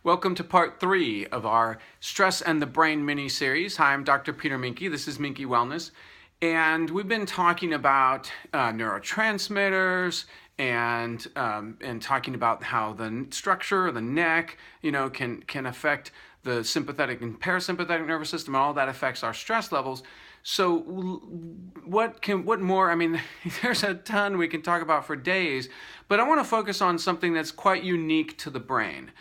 Welcome to part 3 of our Stress and the Brain mini-series. Hi, I'm Dr. Peter Minke. This is Minke Wellness. And we've been talking about neurotransmitters and talking about how the structure of the neck, can affect the sympathetic and parasympathetic nervous system, and all that affects our stress levels. So what more? I mean, there's a ton we can talk about for days, but I want to focus on something that's quite unique to the brain.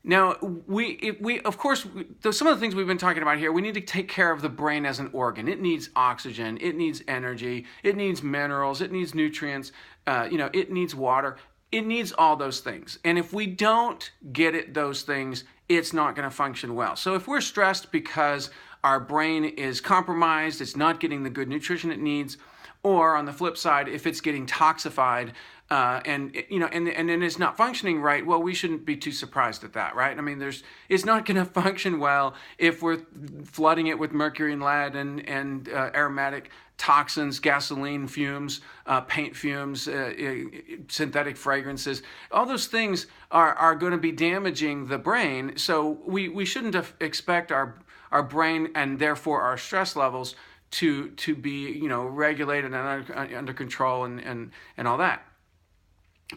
Now, of course, some of the things we've been talking about here, we need to take care of the brain as an organ. It needs oxygen, it needs energy, it needs minerals, it needs nutrients, it needs water. It needs all those things. And if we don't get it those things, it's not going to function well. So if we're stressed because our brain is compromised, it's not getting the good nutrition it needs, or on the flip side, if it's getting toxified and then it's not functioning right, well, we shouldn't be too surprised at that, right? I mean, it's not going to function well if we're flooding it with mercury and lead and aromatic toxins, gasoline fumes, paint fumes, synthetic fragrances. All those things are going to be damaging the brain. So we shouldn't expect our brain and therefore our stress levels to be regulated and under control and all that.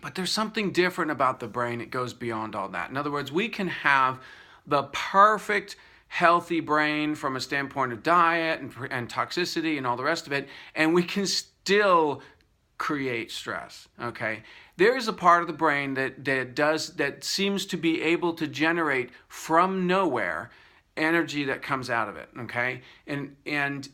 But there's something different about the brain. It goes beyond all that. In other words, we can have the perfect healthy brain from a standpoint of diet and toxicity and all the rest of it, and we can still create stress. Okay, there is a part of the brain that seems to be able to generate from nowhere energy that comes out of it. Okay, and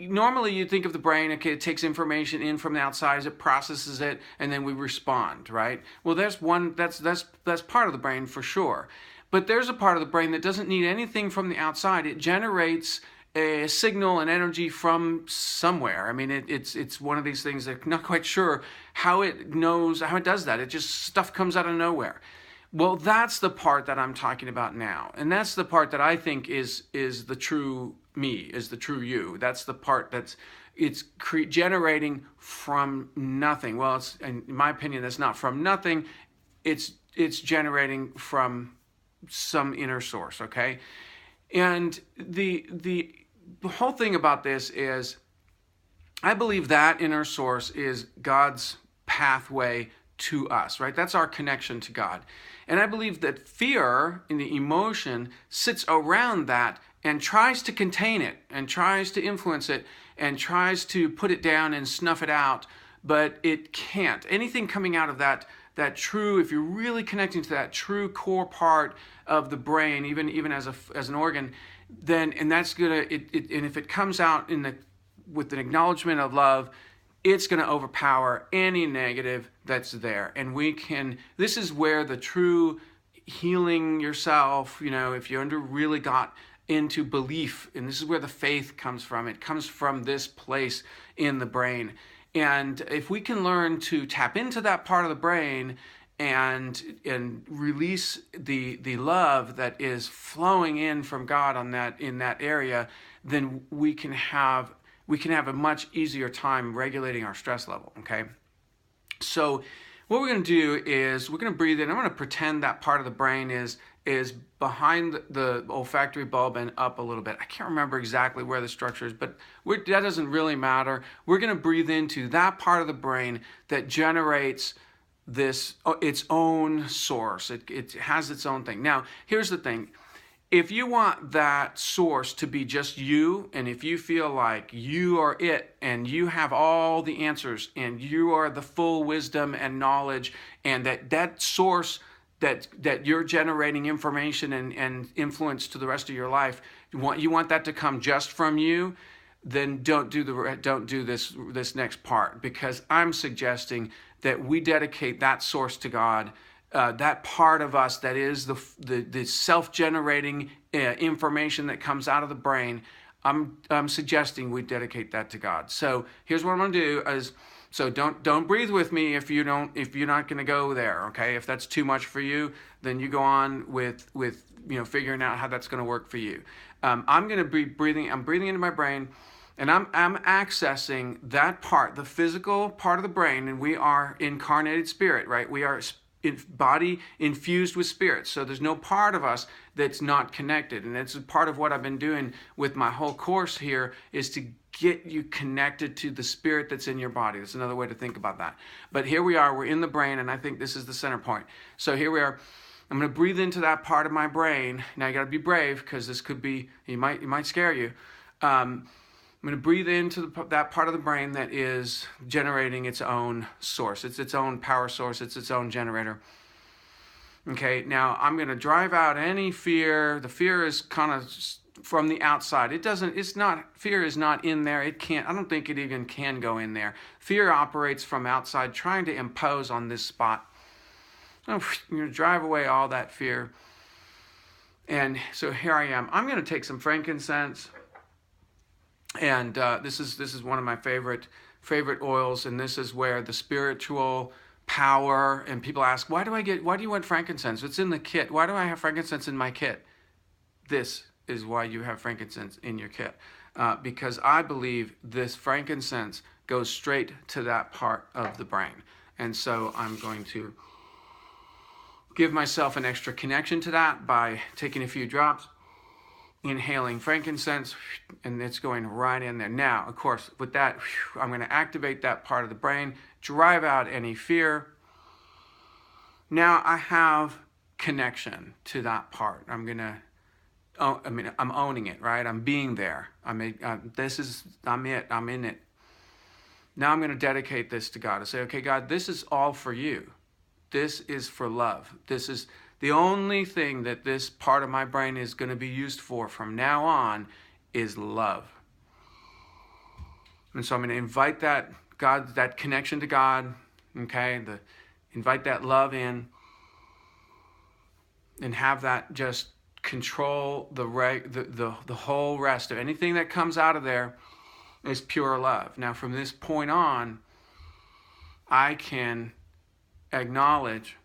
normally you think of the brain, okay, it takes information in from the outside, it processes it, and then we respond, right? Well, that's part of the brain for sure. But there's a part of the brain that doesn't need anything from the outside. It generates a signal and energy from somewhere. I mean, it's one of these things that I'm not quite sure how it does that. It just, stuff comes out of nowhere. Well, that's the part that I'm talking about now. And that's the part that I think is the true me, is the true you. That's the part it's generating from nothing. Well, in my opinion, that's not from nothing. It's generating from some inner source, okay? And the whole thing about this is, I believe that inner source is God's pathway to us, right? That's our connection to God. And I believe that fear in the emotion sits around that and tries to contain it and tries to influence it and tries to put it down and snuff it out, but it can't. Anything coming out of that true, if you're really connecting to that true core part of the brain, even as an organ, then, and that's gonna, and if it comes out with an acknowledgement of love, it's going to overpower any negative that's there. And this is where the true healing yourself, if you really got into belief, and this is where the faith comes from. It comes from this place in the brain. And if we can learn to tap into that part of the brain and release the love that is flowing in from God in that area, then we can have a much easier time regulating our stress level, okay? So what we're going to do is we're going to breathe in. I'm going to pretend that part of the brain is behind the olfactory bulb and up a little bit. I can't remember exactly where the structure is, but that doesn't really matter. We're going to breathe into that part of the brain that generates its own source. It has its own thing. Now, here's the thing. If you want that source to be just you, and if you feel like you are it, and you have all the answers, and you are the full wisdom and knowledge, and that source that you're generating information and influence to the rest of your life, you want that to come just from you, then don't do this next part, because I'm suggesting that we dedicate that source to God. That part of us that is the self-generating information that comes out of the brain, I'm suggesting we dedicate that to God. So here's what I'm going to do is, so don't breathe with me if you're not going to go there. Okay, if that's too much for you, then you go on with figuring out how that's going to work for you. I'm going to be breathing. I'm breathing into my brain. And I'm accessing that part, the physical part of the brain, and we are incarnated spirit, right? We are body infused with spirit. So there's no part of us that's not connected. And that's part of what I've been doing with my whole course here, is to get you connected to the spirit that's in your body. That's another way to think about that. But here we are, we're in the brain, and I think this is the center point. So here we are. I'm going to breathe into that part of my brain. Now you got to be brave, because this could be, it might scare you. I'm going to breathe into that part of the brain that is generating its own source. It's its own power source. It's its own generator. Okay, now I'm going to drive out any fear. The fear is kind of from the outside. Fear is not in there. I don't think it even can go in there. Fear operates from outside, trying to impose on this spot. So I'm going to drive away all that fear. And so here I am. I'm going to take some frankincense. And this is one of my favorite oils, and this is where the spiritual power. And people ask, why do you want frankincense? It's in the kit. Why do I have frankincense in my kit? This is why you have frankincense in your kit, because I believe this frankincense goes straight to that part of the brain. And so I'm going to give myself an extra connection to that by taking a few drops, inhaling frankincense, and it's going right in there. Now, of course, with that, I'm going to activate that part of the brain, drive out any fear. Now I have connection to that part. I'm owning it, right? I'm being there. I'm in it. Now I'm going to dedicate this to God. I say, okay, God, this is all for you. This is for love. This is the only thing that this part of my brain is going to be used for from now on, is love. And so I'm going to invite that connection to God, okay? Invite that love in, and have that just control the whole rest of anything that comes out of there is pure love. Now, from this point on, I can acknowledge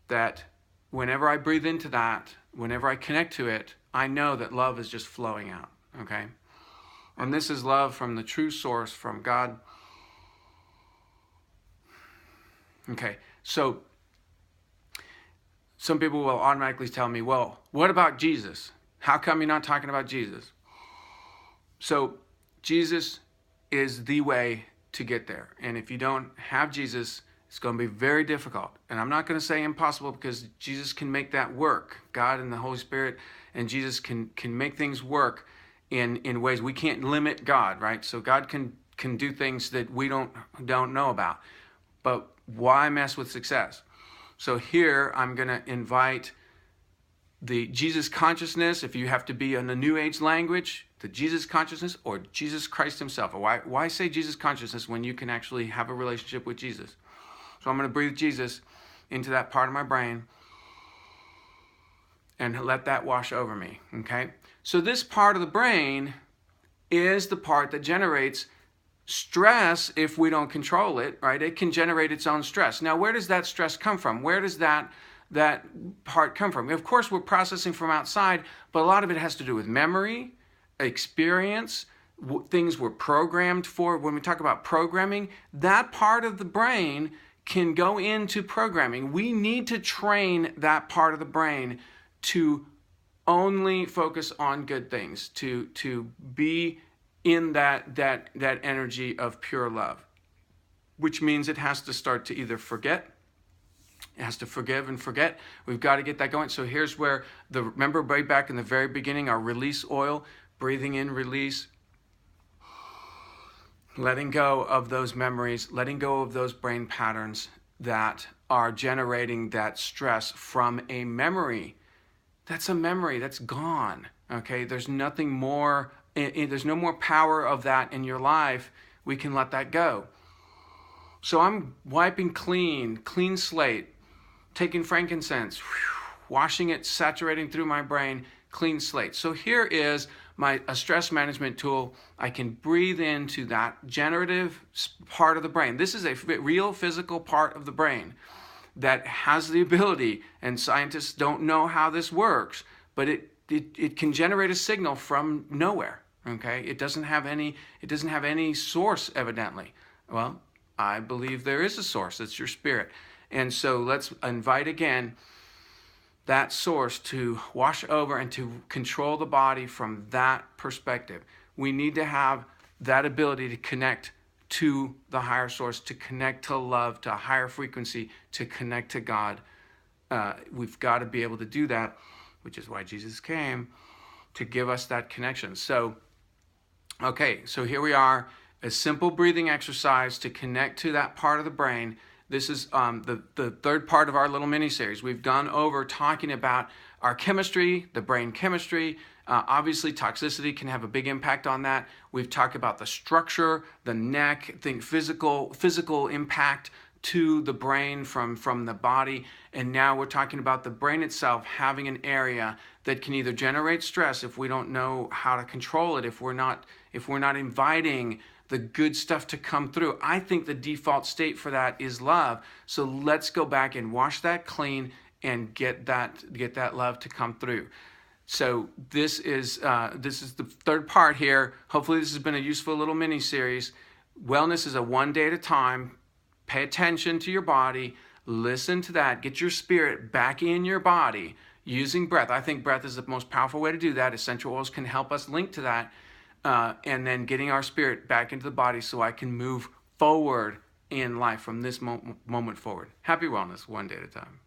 that whenever I breathe into that, whenever I connect to it, I know that love is just flowing out, okay? And this is love from the true source, from God. Okay, so some people will automatically tell me, well, what about Jesus? How come you're not talking about Jesus? So Jesus is the way to get there. And if you don't have Jesus, it's going to be very difficult. And I'm not going to say impossible, because Jesus can make that work. God and the Holy Spirit and Jesus can make things work in ways. We can't limit God, right? So God can do things that we don't know about. But why mess with success? So here I'm going to invite the Jesus consciousness, if you have to be in the New Age language, the Jesus consciousness, or Jesus Christ himself. Why say Jesus consciousness when you can actually have a relationship with Jesus? So I'm going to breathe Jesus into that part of my brain and let that wash over me, okay? So this part of the brain is the part that generates stress if we don't control it, right? It can generate its own stress. Now, where does that stress come from? Where does that part come from? Of course, we're processing from outside, but a lot of it has to do with memory, experience, things we're programmed for. When we talk about programming, that part of the brain can go into programming. We need to train that part of the brain to only focus on good things, to be in that energy of pure love, which means it has to start to either forget, it has to forgive and forget. We've got to get that going. So here's where remember way back in the very beginning, our release oil, breathing in, release, letting go of those memories, letting go of those brain patterns that are generating that stress from a memory. That's a memory that's gone, okay? There's nothing more, there's no more power of that in your life. We can let that go. So I'm wiping clean slate, taking frankincense, washing it, saturating through my brain, clean slate. So here is a stress management tool. I can breathe into that generative part of the brain. This is a real physical part of the brain that has the ability, and scientists don't know how this works, but it can generate a signal from nowhere. Okay, it doesn't have any source, evidently. Well, I believe there is a source. It's your spirit. And so let's invite again that source to wash over and to control the body from that perspective. We need to have that ability to connect to the higher source, to connect to love, to a higher frequency, to connect to God. We've got to be able to do that, which is why Jesus came, to give us that connection. So, okay, so here we are, a simple breathing exercise to connect to that part of the brain. This is the third part of our little mini-series. We've gone over talking about our chemistry, the brain chemistry. Obviously, toxicity can have a big impact on that. We've talked about the structure, the neck, physical impact to the brain from the body. And now we're talking about the brain itself having an area that can either generate stress if we don't know how to control it, if we're not inviting the good stuff to come through. I think the default state for that is love. So let's go back and wash that clean and get that love to come through. So this is the third part here. Hopefully this has been a useful little mini series. Wellness is a one day at a time. Pay attention to your body. Listen to that. Get your spirit back in your body using breath. I think breath is the most powerful way to do that. Essential oils can help us link to that. And then getting our spirit back into the body so I can move forward in life from this moment forward. Happy wellness, one day at a time.